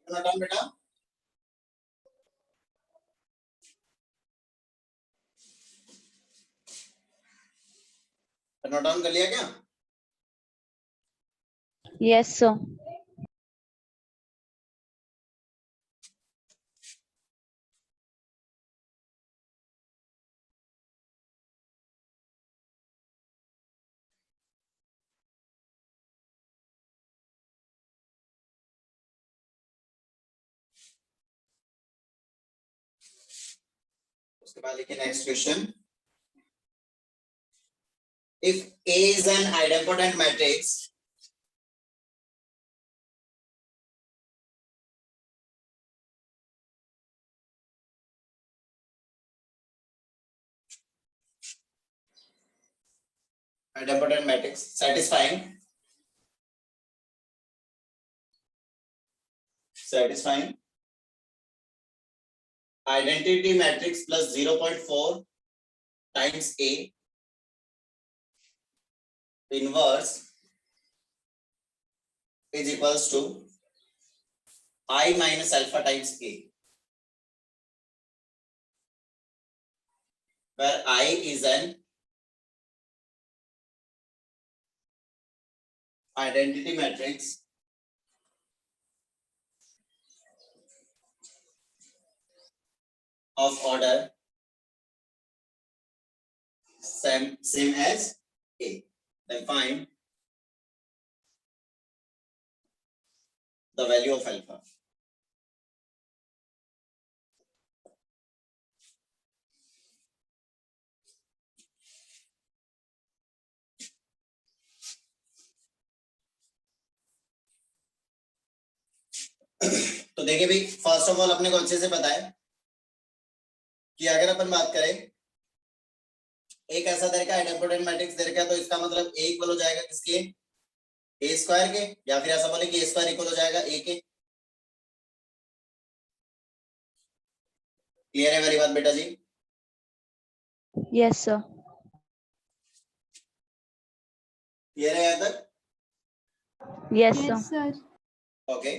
Note down बेटा, note down कर लिया क्या? Yes sir. उसके बाद लिखिए next question. If A is an idempotent matrix, idempotent matrix satisfying identity matrix plus 0.4 times A inverse is equals to I minus alpha times A, where I is an identity matrix of order same as A. Then find the value of alpha. तो देखिए भाई, first of all अपने को अच्छे से पता है कि अगर अपन बात करें एक ऐसा दे रखा है आइडेंटिटी मैट्रिक्स दे रखा है, तो इसका मतलब A इक्वल हो जाएगा किसके? A स्क्वायर के, या फिर ऐसा बोले कि A स्क्वायर इक्वल हो जाएगा A के। क्लियर है मेरी बात बेटा जी? Yes sir. क्लियर है यहाँ तक? Yes Yes, sir. sir. Okay,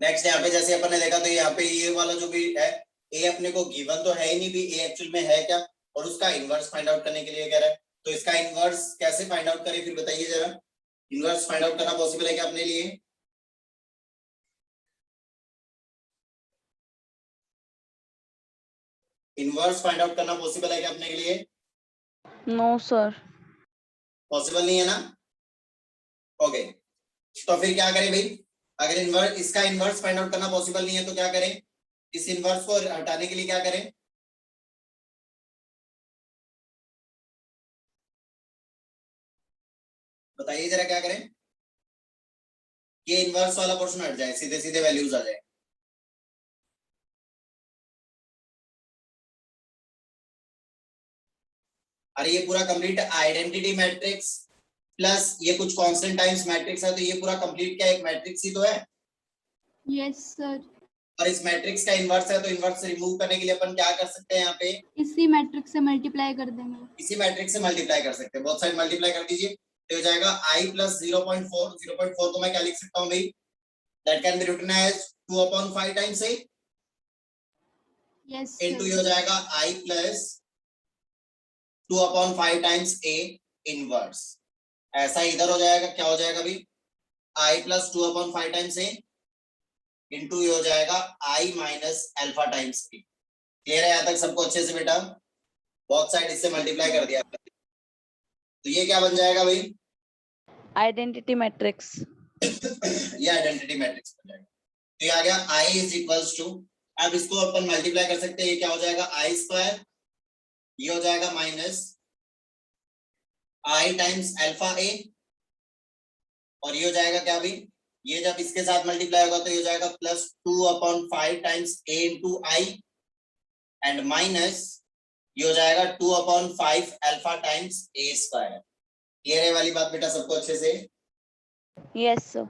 next यहाँ पे जैसे अपन ने देखा तो यहाँ पे ये वाला जो भी है A अपने को गिवन तो है ही नहीं भी, A एक्चुअल में है क्या, और उसका इनवर्स फाइंड आउट करने के लिए कह रहा है। तो इसका इनवर्स कैसे फाइंड आउट करें फिर बताइए जरा। इनवर्स फाइंड आउट करना पॉसिबल है क्या अपने लिए? इनवर्स फाइंड आउट करना पॉसिबल है क्या अपने के लिए? No sir. पॉसिबल नहीं है ना? ओके, तो फिर क्या करें भाई? अगर इनवर्स, इसका इनवर्स फाइंड आउट करना पॉसिबल नहीं है तो क्या करें? इस इनवर्स को हटाने के लिए क्या करें? बताइए जरा क्या करें? ये इनवर्स वाला पोर्शन हट जाए, सीधे सीधे वैल्यूज आ जाए। अरे ये पूरा कंप्लीट आइडेंटिटी मैट्रिक्स प्लस ये कुछ कांस्टेंट टाइम्स मैट्रिक्स है, तो ये पूरा कंप्लीट क्या एक मैट्रिक्स ही तो है। Yes, sir. और इस मैट्रिक्स का इनवर्स है, तो इनवर्स रिमूव करने के लिए अपन क्या कर सकते हैं यहाँ पे? इसी मैट्रिक्स से मल्टीप्लाई कर देंगे। इसी मैट्रिक्स से मल्टीप्लाई कर सकते हैं, बहुत साइड मल्टीप्लाई कर दीजिए तो हो जाएगा I प्लस 0.4। 0.4 को मैं क्या लिख सकता हूँ भाई? That can be written as 2/5 times A Yes, इनटू ये sir. हो जाएगा I plus 2/5 times A inverse. ऐसा इधर हो जाएगा, क्या हो जाएगा भाई? I plus 2/5 times A into ये हो जाएगा I minus alpha times A। Clear है यहाँ तक सबको अच्छे से बेटा? बहुत साइड इससे मल्टीप्लाई कर दिया, तो ये क्या बन जाएगा भाई? Identity matrix. ये आइडेंटिटी मैट्रिक्स बन जाएगा। तो ये आ गया I इज इक्वल्स टू, अब इसको अपन मल्टीप्लाई कर सकते हैं, ये क्या हो जाएगा? I स्क्वायर, ये हो जाएगा minus I times alpha A, और ये हो जाएगा क्या भाई? ये जब इसके साथ मल्टीप्लाई होगा तो ये हो जाएगा plus 2/5 times A into I and minus ये हो जाएगा 2/5 alpha times A square. Clear है वाली बात बेटा सबको अच्छे से? Yes sir.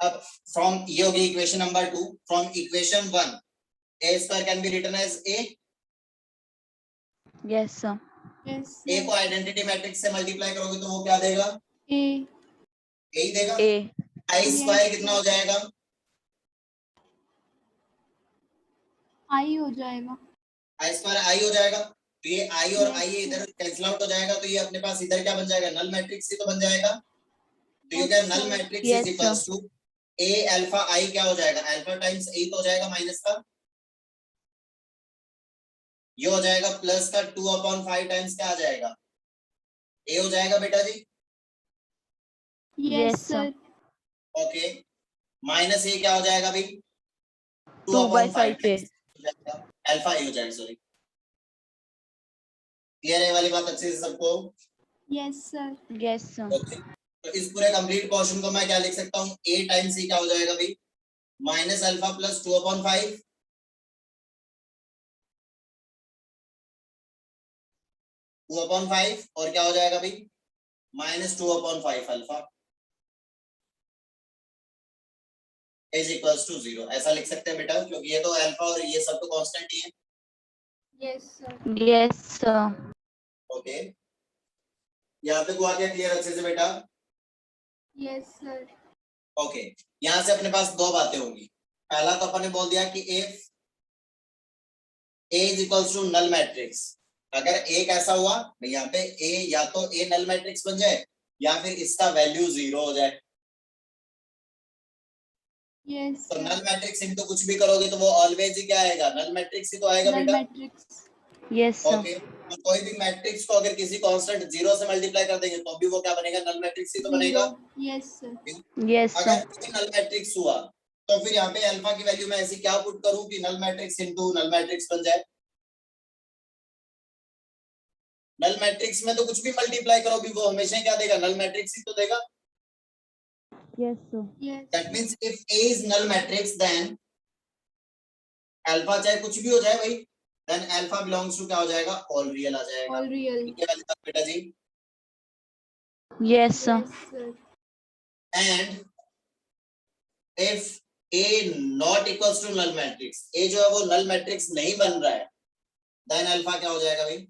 अब फ्रॉम, ये होगी equation number 2। From equation 1 A square can be written as A। Yes sir. Yes, A को sir. आइडेंटिटी मैट्रिक्स से मल्टीप्लाई करोगे तो वो क्या देगा? A. A ही देगा। ए। आई स्क्वायर कितना हो जाएगा? आई हो जाएगा। आई स्क्वायर आई हो जाएगा, तो ये आई और Yes, आई sir. इधर कैंसिल आउट हो जाएगा, तो ये अपने पास इधर क्या बन जाएगा? नल मैट्रिक्स ही तो बन जाएगा। तो ये Yes, क्या null sir. Matrix Yes, is equals to A alpha I क्या हो जाएगा? अल्फा टाइम्स ए तो हो जाएगा माइनस का, ये हो जाएगा प्लस का 2/5 टाइम्स क्या आ जाएगा? ए हो जाएगा बेटा जी। Yes, Yes, sir. sir. Okay, minus A क्या हो जाएगा भाई? 2/5 टाइम्स A. हो जाएगा, अल्फा ए हो जाएगा, सॉरी। क्लियर है वाली बात अच्छे से सबको? Yes, sir. Yes, sir. Okay, तो इस पूरे कंप्लीट पोर्शन को मैं क्या लिख सकता हूँ? ए टाइम्स सी क्या हो जाएगा भाई? माइनस अल्फा प्लस 2/5, 2/5 और क्या हो जाएगा भाई? Minus 2/5 alpha is equals to 0। ऐसा लिख सकते हैं बेटा, क्योंकि ये तो अल्फा और ये सब तो कांस्टेंट ही है। Yes, sir. Yes, sir. Okay, यहाँ पे हुआ क्या क्लियर अच्छे से बेटा? Yes, sir. ओके, यहाँ से अपने पास दो बातें होंगी। पहला तो अपन ने बोल दिया कि if A is equals to null matrix, अगर एक ऐसा हुआ भाई यहाँ पे ए या तो ए नल मैट्रिक्स बन जाए या फिर इसका वैल्यू 0 हो जाए। Yes, तो sir. नल मैट्रिक्स इनटू कुछ भी करोगे तो वो ऑलवेज ही क्या आएगा? नल मैट्रिक्स ही तो आएगा Null बेटा। matrix. Yes, sir. ओके, तो कोई भी मैट्रिक्स को अगर किसी कांस्टेंट 0 से मल्टीप्लाई कर देंगे तो भी वो क्या बनेगा? नल मैट्रिक्स ही तो बनेगा। 0. Yes, sir. Yes, अगर sir. कोई नल मैट्रिक्स हुआ तो फिर यहाँ पे अल्फा की वैल्यू मैं ऐसी क्या पुट करूं कि null matrix into null matrix बन जाए? नल मैट्रिक्स में तो कुछ भी मल्टीप्लाई करो भी वो हमेशा ही क्या देगा? नल मैट्रिक्स ही तो देगा। Yes, sir. Yes. That means if A is null matrix then alpha चाहे कुछ भी हो जाए भाई, देन अल्फा बिलोंग्स टू क्या हो जाएगा? ऑल रियल आ जाएगा। All real. ठीक है वाली बात बेटा जी। Yes, sir. Yes, sir. And if A not equals to null matrix, A जो है वो नल मैट्रिक्स नहीं बन रहा है, देन अल्फा क्या हो जाएगा भाई?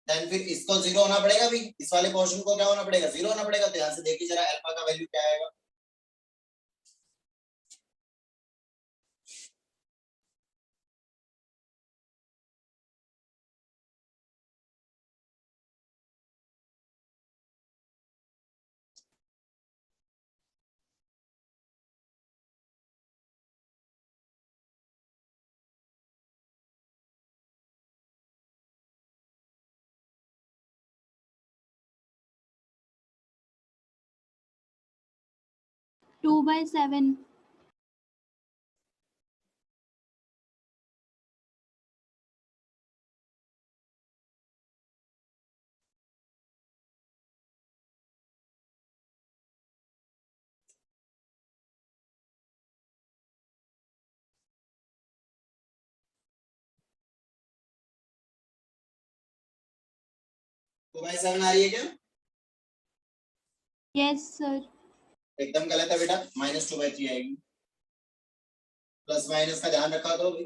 देन फिर इसको 0 होना पड़ेगा भी, इस वाले पोर्शन को क्या होना पड़ेगा? 0 होना पड़ेगा। तो यहाँ से देखिए जरा अल्फा का वैल्यू क्या आएगा? Two by 7. तो भाई 7 आ रही है क्या? Yes, sir. एकदम गलत है बेटा, -2/3 आएगी। प्लस माइनस का ध्यान रखा करो भाई।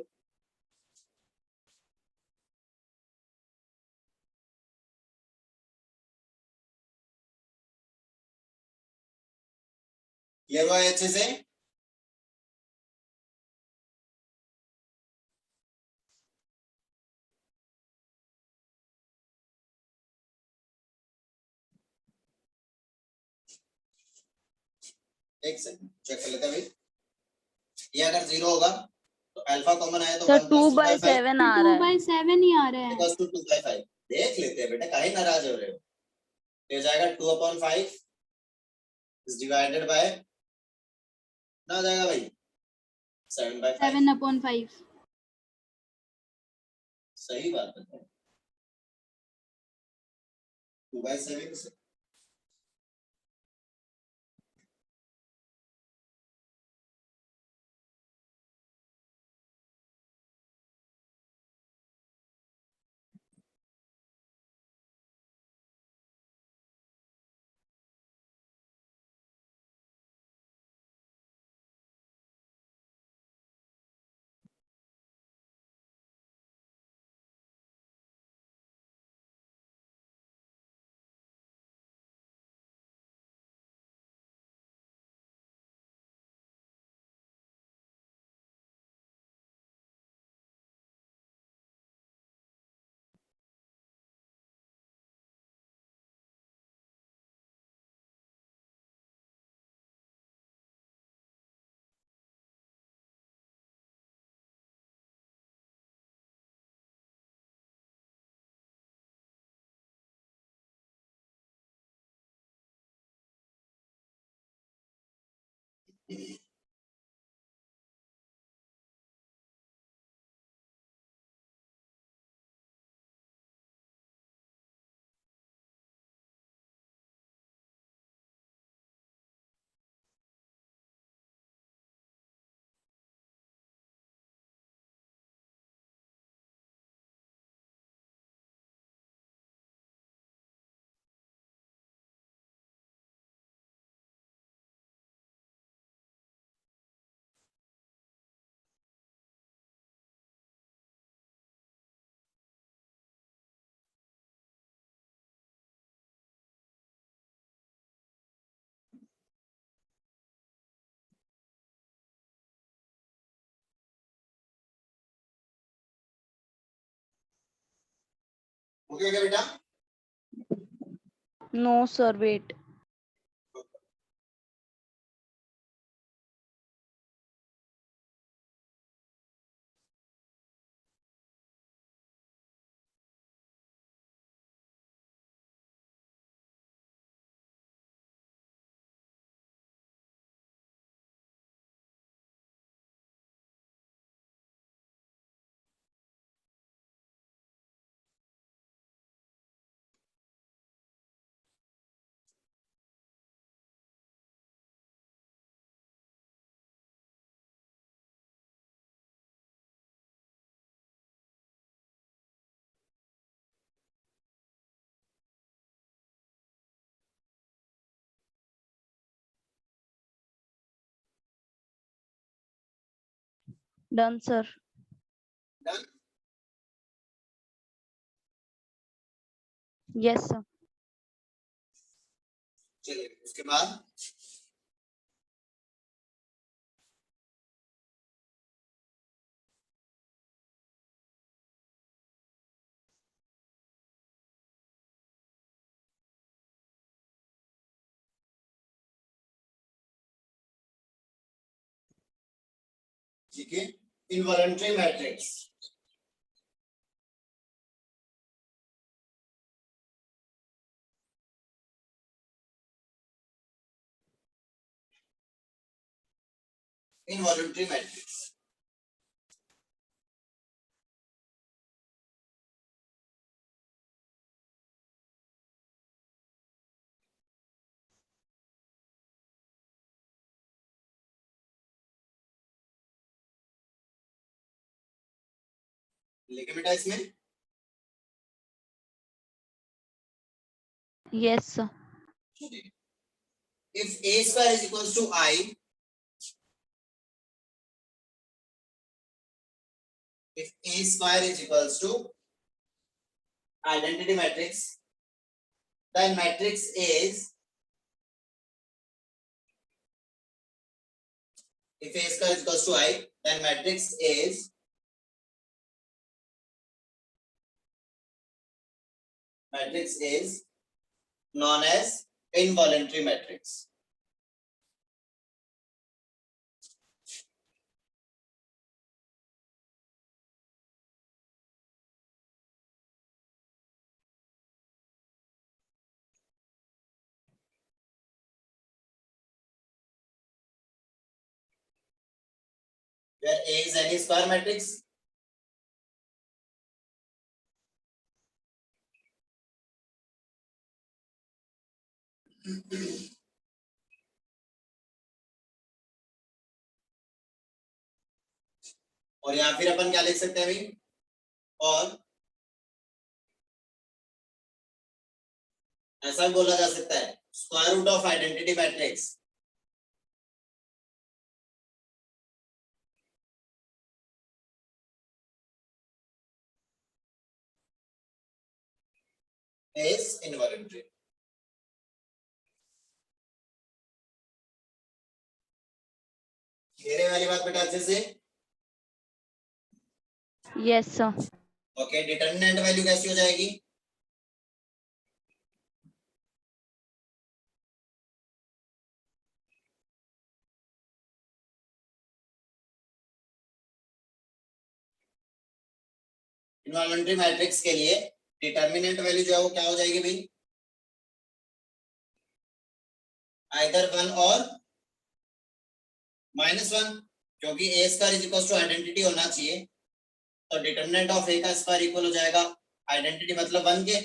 क्लियर हुआ है अच्छे से? एक सेकंड चेक कर लेते हैं भाई। ये अगर 0 होगा तो अल्फा कॉमन आया तो Sir, 1 2 + by 2/5 7 आ Two रहा है. by 7 ही आ रहा है. Equals to 2/5। देख लेते हैं बेटा, काहे नाराज हो रहे हो? ये जाएगा 2/5 इज डिवाइडेड बाय ना जाएगा भाई 7/5। 7/5. सही बात है। 2/7 ओके क्या बेटा? No, sir. Wait. Done, sir. Done? Yes, sir. चलिए उसके बाद ठीक है, इनवॉलंटरी मैट्रिक्स। इनवॉलंटरी मैट्रिक्स लिखे बेटा इसमें। Yes, sir. If a square is equals to I, if a square is equals to identity matrix, then matrix is, if a square is equals to I, then matrix is known as involuntary matrix. Where A is any square matrix, और या फिर अपन क्या लिख सकते हैं भाई, और ऐसा भी बोला जा सकता है square root of identity matrix is involuntary. मेरे वाली बात बेटा अच्छे से। Yes, sir. Okay, determinant value कैसी हो जाएगी? इनवॉलंटरी मैट्रिक्स के लिए डिटरमिनेंट वैल्यू जो है वो क्या हो जाएगी भाई? आइदर 1 और -1, क्योंकि a square is equal to identity होना चाहिए, तो डिटरमिनेंट ऑफ a का स्क्वायर इक्वल हो जाएगा आइडेंटिटी मतलब 1 के,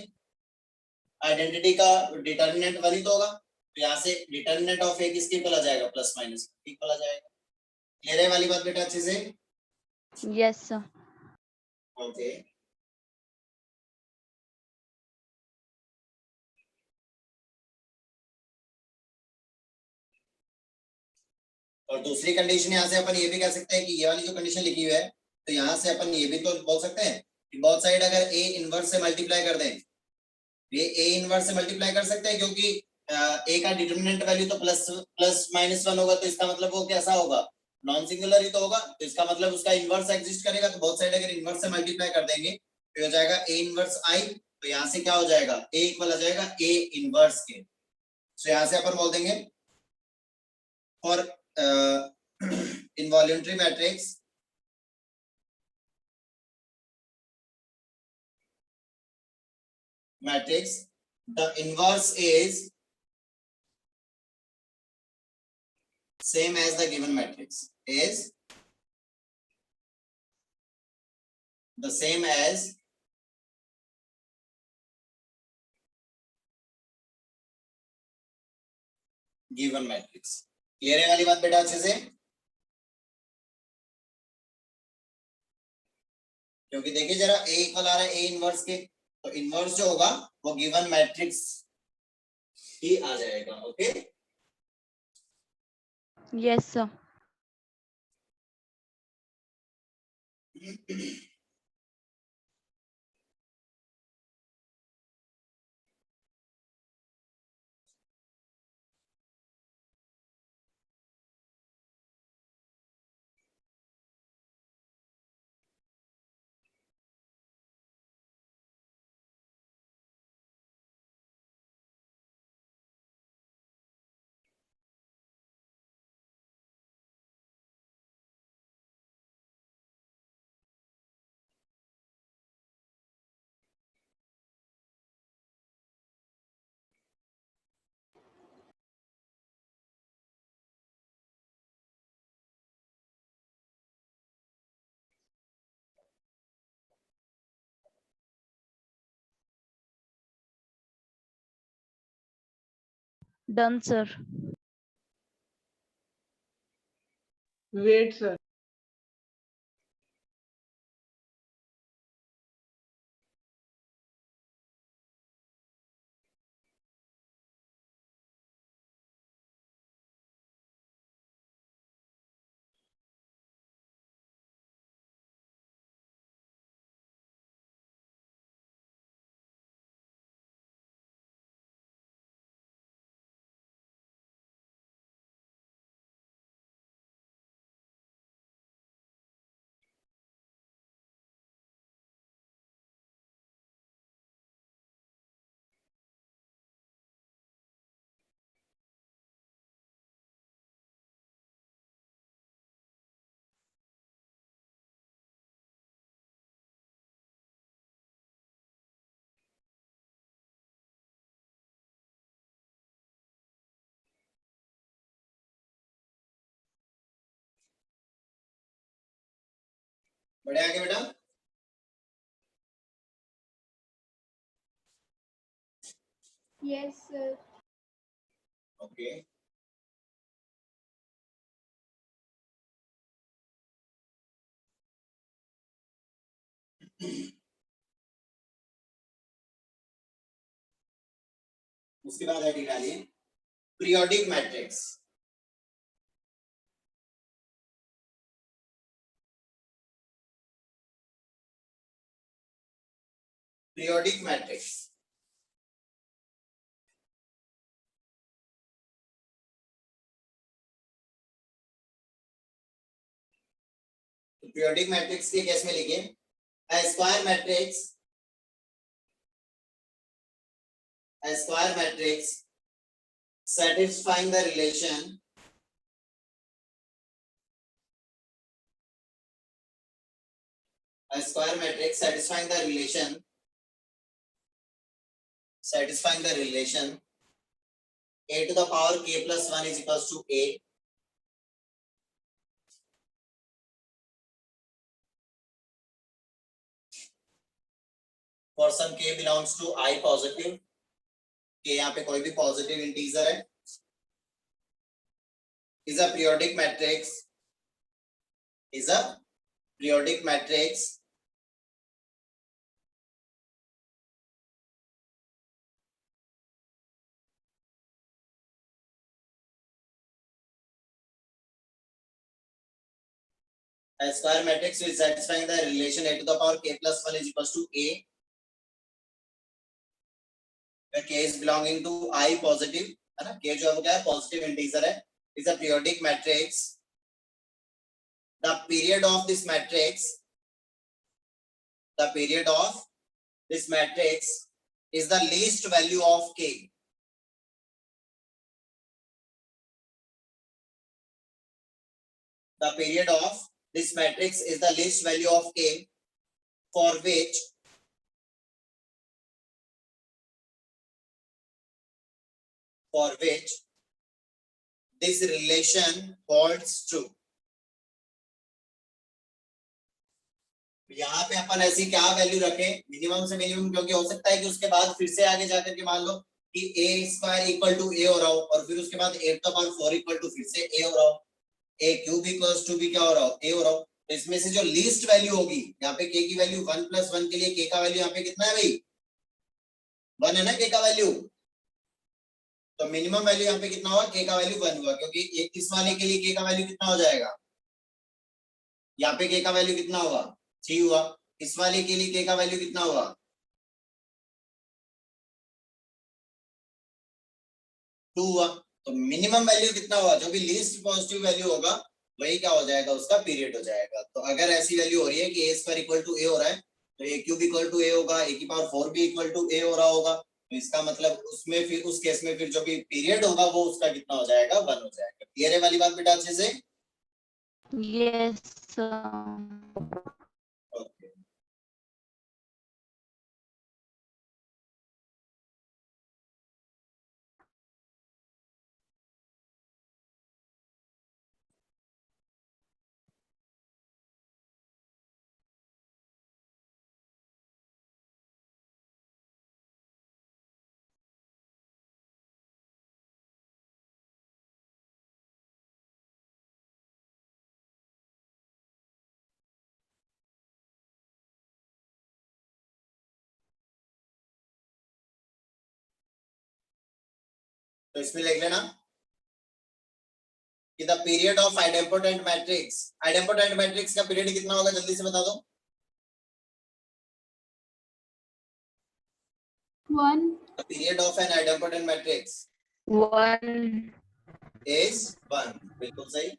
आइडेंटिटी का डिटरमिनेंट 1 ही तो होगा, तो यहाँ से डिटरमिनेंट ऑफ a किसके इक्वल आ जाएगा, प्लस माइनस इक्वल आ जाएगा। क्लियर है वाली बात बेटा अच्छे से? Yes, sir. ओके, और दूसरी कंडीशन यहाँ से अपन ये भी कह सकते हैं कि ये वाली जो कंडीशन लिखी हुई है, तो यहाँ से अपन ये भी तो बोल सकते हैं कि बोथ साइड अगर a इनवर्स से मल्टीप्लाई कर दें, ये a इनवर्स से मल्टीप्लाई कर सकते हैं, क्योंकि a का डिटरमिनेंट वैल्यू तो प्लस माइनस 1 होगा, तो इसका मतलब वो कैसा होगा, नॉन सिंगुलर ही तो होगा, तो इसका मतलब उसका इनवर्स एग्जिस्ट करेगा, तो बोथ साइड अगर इनवर्स से मल्टीप्लाई कर देंगे तो हो जाएगा a इनवर्स i, तो यहाँ से क्या हो जाएगा, a इक्वल आ जाएगा a इनवर्स के। सो यहाँ से अपन बोल देंगे for involuntary matrix the inverse is same as the given matrix, is the same as given matrix। Clear है वाली बात बेटा अच्छे से? क्योंकि देखिए जरा a इक्वल आ रहा है a इनवर्स के, तो इनवर्स जो होगा वो गिवन मैट्रिक्स ही आ जाएगा। Okay, Yes, sir. Done, sir. Wait, sir. बढ़े आगे बेटा। Yes, sir. ओके, उसके बाद हेडिंग डालिए पीरियोडिक मैट्रिक्स। पीरियोडिक मैट्रिक्स, तो पीरियोडिक मैट्रिक्स के केस में लिखिए a square matrix, a square matrix satisfying the relation a square matrix satisfying the relation a to the power k plus 1 is equals to a, for some k belongs to I positive, k यहाँ पे कोई भी positive integer है, is a periodic matrix, is a periodic matrix a square matrix which satisfying the relation a to the power k plus 1 is equals to a, where k is belonging to I positive है ना, k जो है वो क्या है positive integer है, is a periodic matrix, the period of this matrix, the period of this matrix is the least value of k, the period of this matrix is the least value of k for which this relation holds true. यहाँ पे अपन ऐसी क्या value रखें, minimum से minimum, क्योंकि हो सकता है कि उसके बाद फिर से आगे जाकर के मान लो कि a square equal to a हो रहा हो और फिर उसके बाद a to the power 4 equal to फिर से a हो रहा हो, a क्यूब इक्वल्स टू भी क्या हो रहा हो a हो रहा हो, तो इसमें से जो लीस्ट वैल्यू होगी यहाँ पे k की वैल्यू 1 + 1 के लिए k का वैल्यू यहाँ पे कितना है भाई 1 है ना k का वैल्यू, तो मिनिमम वैल्यू यहाँ पे कितना हुआ k का वैल्यू 1 हुआ, क्योंकि इस वाले के लिए k का वैल्यू कितना हो जाएगा, यहाँ पे k का वैल्यू कितना हुआ 3 हुआ, इस वाले के लिए k का वैल्यू कितना हुआ 2 हुआ, तो मिनिमम वैल्यू कितना हुआ, जो भी लीस्ट पॉजिटिव वैल्यू होगा वही क्या हो जाएगा उसका पीरियड हो जाएगा। तो अगर ऐसी वैल्यू हो रही है कि a square equal to a हो रहा है तो a cube equal to a होगा, a की पावर 4 भी इक्वल टू a हो रहा होगा, तो इसका मतलब उसमें फिर उस केस में फिर जो भी पीरियड होगा वो उसका कितना हो जाएगा 1 हो जाएगा। क्लियर है वाली बात बेटा अच्छे से? Yes, sir. ओके तो इसमें लिख लेना कि the period of idempotent matrix का पीरियड कितना होगा, जल्दी से बता दो। 1. The period of an idempotent matrix 1. is 1, बिल्कुल सही।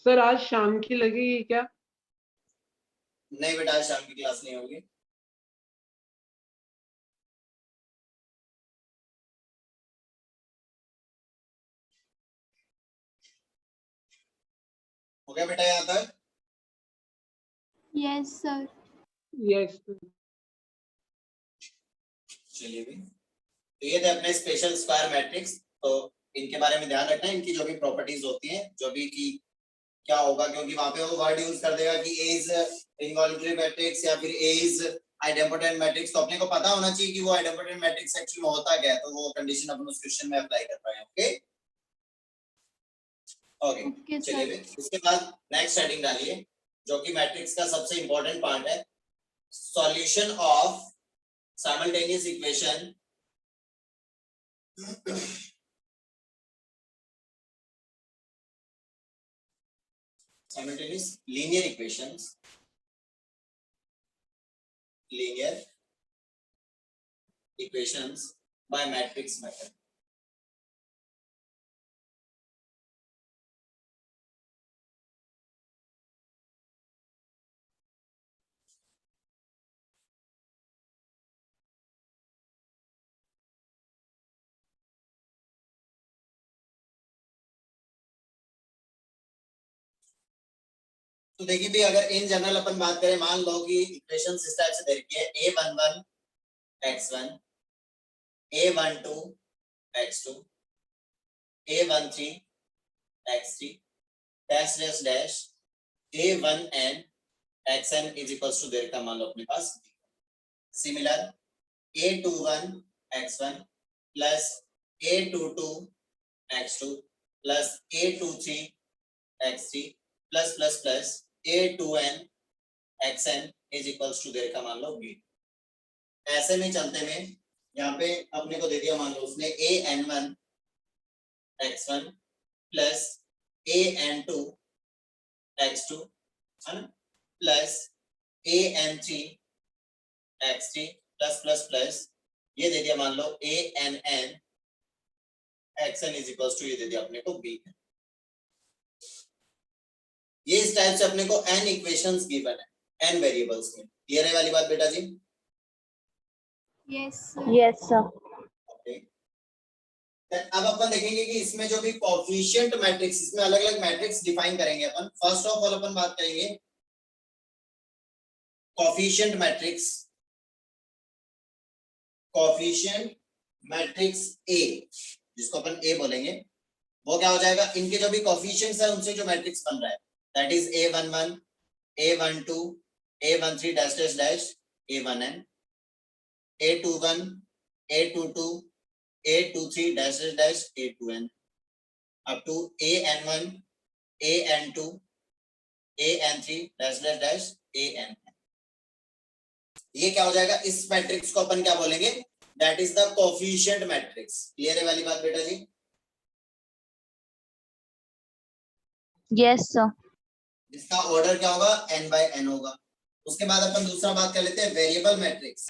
सर आज शाम की लगेगी क्या? नहीं बेटा आज शाम की क्लास नहीं होगी। हो गया बेटा यहाँ तक? Yes, sir. यस चलिए भी, तो ये थे अपने स्पेशल स्क्वायर मैट्रिक्स। तो इनके बारे में ध्यान रखना, इनकी जो भी प्रॉपर्टीज होती हैं, जो भी की क्या होगा, क्योंकि वहां पे वो वर्ड यूज कर देगा कि ए इज इनवॉल्यूटरी मैट्रिक्स या फिर ए इज आइडेम्पोटेंट मैट्रिक्स, तो अपने को पता होना चाहिए कि वो आइडेम्पोटेंट मैट्रिक्स एक्चुअली में होता क्या है, तो वो कंडीशन अपन उस क्वेश्चन में अप्लाई कर पाए। ओके ओके Okay, चलिए sir. भी, उसके बाद नेक्स्ट हेडिंग डालिए जो कि मैट्रिक्स का सबसे इंपॉर्टेंट पार्ट है, solution of simultaneous equation simultaneous linear equations by matrix method। तो देखिए भी अगर इन जनरल अपन बात करें, मान लो कि इक्वेशन इस टाइप से दे रखी है a11 x1 a12 x2 a13 x3 dash dash dash a1n xn is equals to दे रखा मान लो अपने पास। Similar a21 x1 plus a22 x2 plus a23 x3 plus a2n xn is equals to दे रखा मान लो b। ऐसे में चलते में यहाँ पे अपने को दे दिया मान लो उसने an1 x1 plus an2 x2 है ना प्लस an3 x3 प्लस ये दे दिया मान लो ann xn is equals to ये दे दिया अपने को b। ये इस टाइप से अपने को n इक्वेशंस गिवन है n वेरिएबल्स में। क्लियर है वाली बात बेटा जी? Yes, sir. Yes, sir. Okay. अब अपन देखेंगे कि इसमें जो भी कोएफिशिएंट मैट्रिक्स, इसमें अलग अलग मैट्रिक्स डिफाइन करेंगे अपन। फर्स्ट ऑफ ऑल अपन बात करेंगे coefficient matrix, coefficient matrix A, जिसको अपन ए बोलेंगे, वो क्या हो जाएगा, इनके जो भी कोएफिशिएंट्स है उनसे जो मैट्रिक्स बन रहा है that is a11 a12 a13 dash dash dash a1n a21 a22 a23 dash dash dash a2n up to an1 an2 an3 dash dash dash an। ये क्या हो जाएगा, इस मैट्रिक्स को अपन क्या बोलेंगे, that is the coefficient matrix. Clear है वाली बात बेटा जी? Yes, sir. जिसका ऑर्डर क्या होगा, n by n होगा। उसके बाद अपन दूसरा बात कर लेते हैं वेरिएबल मैट्रिक्स।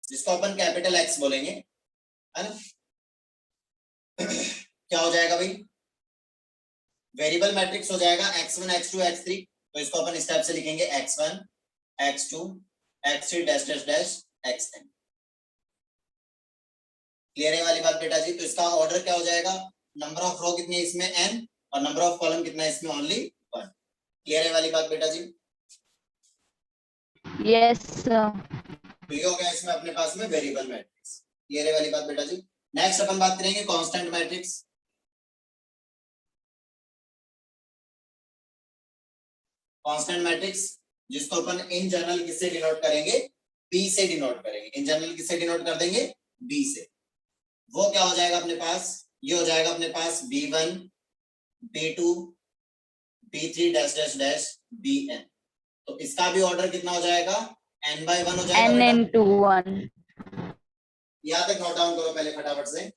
जिसको अपन कैपिटल X बोलेंगे, है ना? क्या हो जाएगा भाई, वेरिएबल मैट्रिक्स हो जाएगा x1 x2 x3। तो इसको अपन इस टाइप से लिखेंगे x1 x2 x3 dash dash dash xn। Clear है वाली बात बेटा जी? तो इसका ऑर्डर क्या हो जाएगा, नंबर ऑफ रो कितनी है इसमें n और नंबर ऑफ कॉलम कितना है इसमें ओनली 1। क्लियर है वाली बात बेटा जी? Yes, sir. तो ये हो गया इसमें अपने पास में वेरिएबल मैट्रिक्स। क्लियर है वाली बात बेटा जी? नेक्स्ट अपन बात करेंगे कांस्टेंट मैट्रिक्स। कांस्टेंट मैट्रिक्स जिसको अपन इन जनरल किससे डिनोट करेंगे, b से डिनोट करेंगे। इन जनरल किससे डिनोट कर देंगे, b से। वो क्या हो जाएगा अपने पास, ये हो जाएगा अपने पास b1 b2 b3 dash dash dash bn। तो इसका भी ऑर्डर कितना हो जाएगा, n by 1 हो जाएगा N बेटा। into 1. यहाँ तक नोट डाउन करो पहले फटाफट से।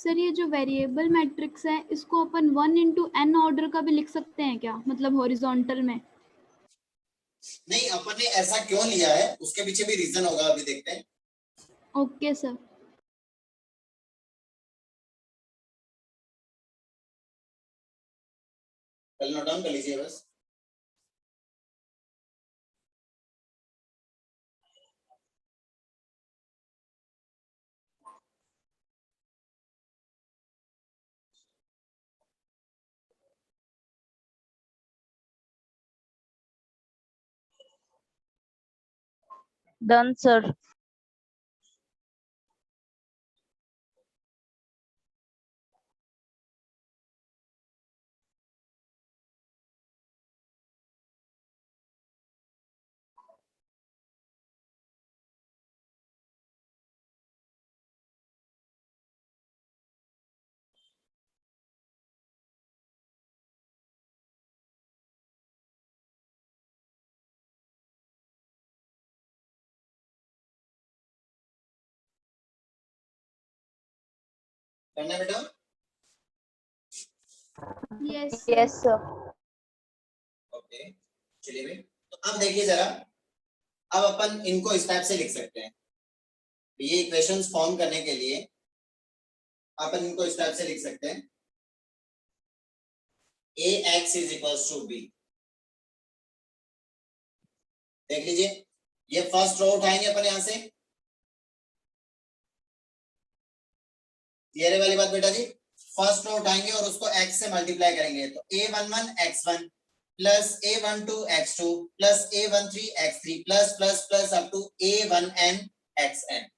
सर ये जो वेरिएबल मैट्रिक्स है इसको अपन 1 into n ऑर्डर का भी लिख सकते हैं क्या, मतलब हॉरिजॉन्टल में? नहीं, अपन ने ऐसा क्यों लिया है उसके पीछे भी रीजन होगा, अभी देखते हैं। Okay sir. पहले नोट डाउन कर लीजिए बस। Done, sir. करना है बेटा। Yes Yes, sir. ओके, चलिए भाई, तो अब देखिए जरा, अब अपन इनको इस टाइप से लिख सकते हैं। ये इक्वेशंस फॉर्म करने के लिए अपन इनको इस टाइप से लिख सकते हैं, ax is equals to b। देख लीजिए, ये फर्स्ट रो उठाएंगे अपन यहां से, ये वाली बात बेटा जी, फर्स्ट रो उठाएंगे और उसको x से मल्टीप्लाई करेंगे, तो a11 x1 plus a12 x2 plus a13 x3 plus plus plus up to a1n xn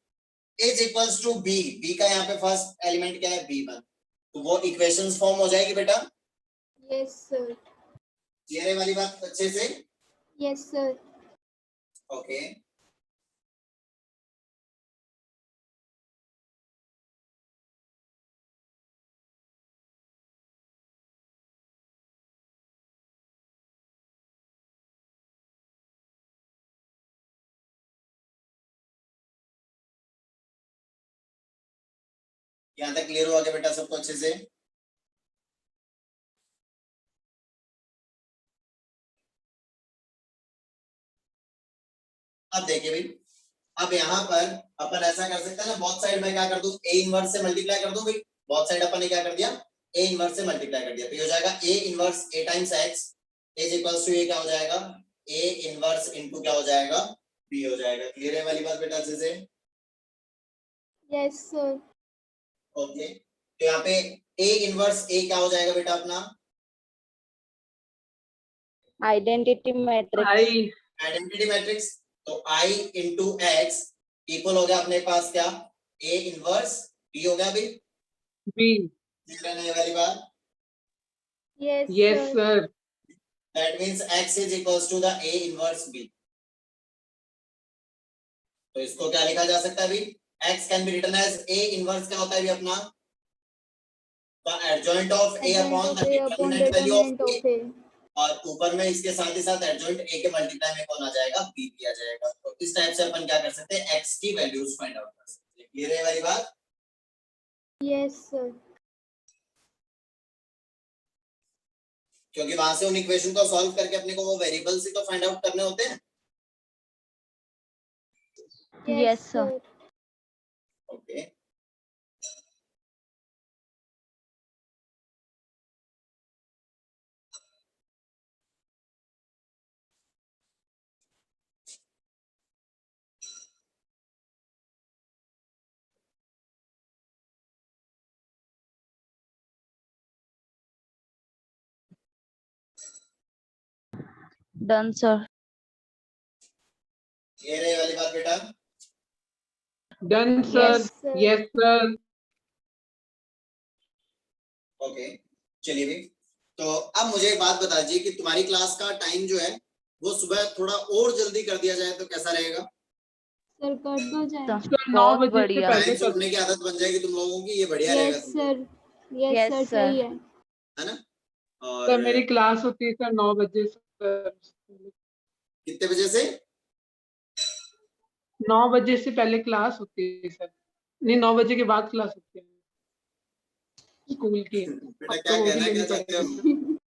is equals to b। b का यहाँ पे फर्स्ट एलिमेंट क्या है, b1, तो वो इक्वेशंस फॉर्म हो जाएगी बेटा। Yes sir. ये वाली बात अच्छे से, यस सर। ओके। यहाँ तक क्लियर हुआ क्या बेटा सबको अच्छे से? अब देखिए भाई, अब यहाँ पर अपन ऐसा कर सकते हैं ना, बहुत साइड में क्या कर दूं, a इनवर्स से मल्टीप्लाई कर दूं भाई। बहुत साइड अपन ने क्या कर दिया, a इनवर्स से मल्टीप्लाई कर दिया, तो ये हो जाएगा a inverse a times x is equals to ये क्या हो जाएगा, a इनवर्स इनटू क्या हो जाएगा, b हो जाएगा। क्लियर है वाली बात बेटा अच्छे से? Yes sir. ओके, तो यहाँ पे a इनवर्स a क्या हो जाएगा बेटा अपना, Identity matrix. I identity matrix. तो i इंटू x इक्वल हो गया अपने पास क्या, a इनवर्स b हो गया भाई। B. क्लियर है ये वाली बात? Yes Yes, sir. sir. That means x is equals to the a inverse b। तो इसको क्या लिखा जा सकता है अभी, x can be written as a inverse क्या होता है अभी अपना, the adjoint of a upon the determinant value of a, और ऊपर में इसके साथ ही साथ एडजॉइंट a के मल्टीप्लाई में कौन आ जाएगा, b दिया जाएगा। तो इस टाइप से अपन क्या कर सकते हैं, x की वैल्यूज फाइंड आउट कर सकते हैं। क्लियर है वाली बात? Yes sir. क्योंकि वहां से उन इक्वेशन को सॉल्व करके अपने को वो वेरिएबल्स ही तो फाइंड आउट करने होते हैं। Yes, sir. Okay, Done, sir. Clear है ये वाली बात बेटा? Done, sir. Yes, sir. Yes, sir. Okay, चलिए भाई, तो अब मुझे एक बात बता दीजिए कि तुम्हारी क्लास का टाइम जो है वो सुबह थोड़ा और जल्दी कर दिया जाए तो कैसा रहेगा? सर कर दो जाए। Sir, 9 बहुत बजे से बढ़िया। पहले टाइम से कर उठने की आदत बन जाएगी तुम लोगों की, ये बढ़िया रहेगा यस तुम लोगों sir. Yes Yes, sir sir. सही है। को, है ना? सर और मेरी क्लास होती है सर 9 बजे से। कितने बजे से? 9 बजे से पहले क्लास होती है सर, नहीं 9 बजे के बाद क्लास होती है। स्कूल की। बेटा अब क्या तो वो भी कहना लेनी क्या चाहते हो? पड़ेगी।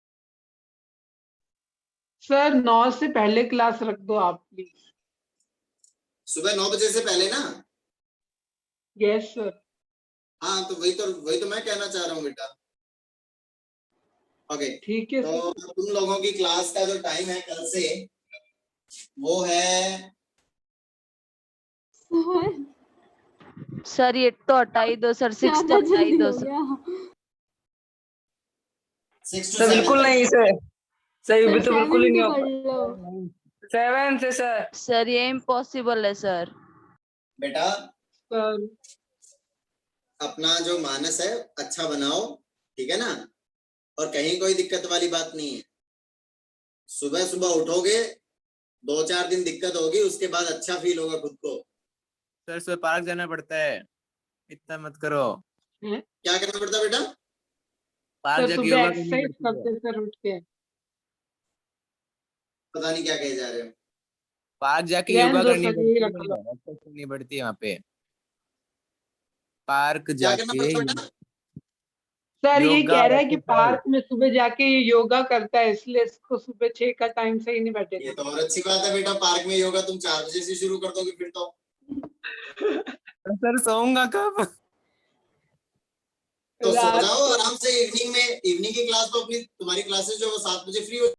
सर 9 से पहले क्लास रख दो आप प्लीज। सुबह 9 बजे से पहले ना? Yes sir. हाँ तो वही तो मैं कहना चाह रहा हूँ बेटा। ओके, ठीक है तो सर। तुम लोगों की क्लास का जो टाइम है कल से वो है सर ये तो हटा ही दो सर, 6 तो ज्यादा हटा ही जल्दी दो हो सर। गया 6 to सर 7 बिल्कुल तक। नहीं सर, सर सर भी तो बिल्कुल ही 7 नहीं से हो कर लो। 7 से सर। सर ये इम्पॉसिबल है सर। बेटा सर अपना जो मानस है अच्छा बनाओ, ठीक है ना? और कहीं कोई दिक्कत वाली बात नहीं है। सुबह सुबह उठोगे, 2-4 दिन दिक्कत होगी, उसके बाद अच्छा फील होगा खुद को। सर सुबह पार्क जाना पड़ता है, इतना मत करो। क्या करना पड़ता है बेटा? पार्क सर जाके सुबह योगा करनी एक्सरसाइज पड़ती है। करते सर उठ के। पता नहीं क्या कहे जा रहे हो। पार्क जाके रहने योगा दो करनी सर, यही पड़ती रख लो। है, एक्सरसाइज करनी पड़ती है वहाँ पे। पार्क क्या करना जाके पड़ता है बेटा? सर ये योगा कह रहा है कि एक्सरसाइज। पार्क में सुबह जाके ये योगा करता है, इसलिए इसको सुबह 6 का टाइम सही नहीं ये बैठेगा। तो और अच्छी बात है बेटा, पार्क में योगा तुम 4 बजे से शुरू कर दोगे फिर तो। सर सोऊंगा कब? तो सो रात जाओ को। आराम से। इवनिंग की क्लास तो अपनी तुम्हारी क्लासेस जो वो 7 बजे फ्री हो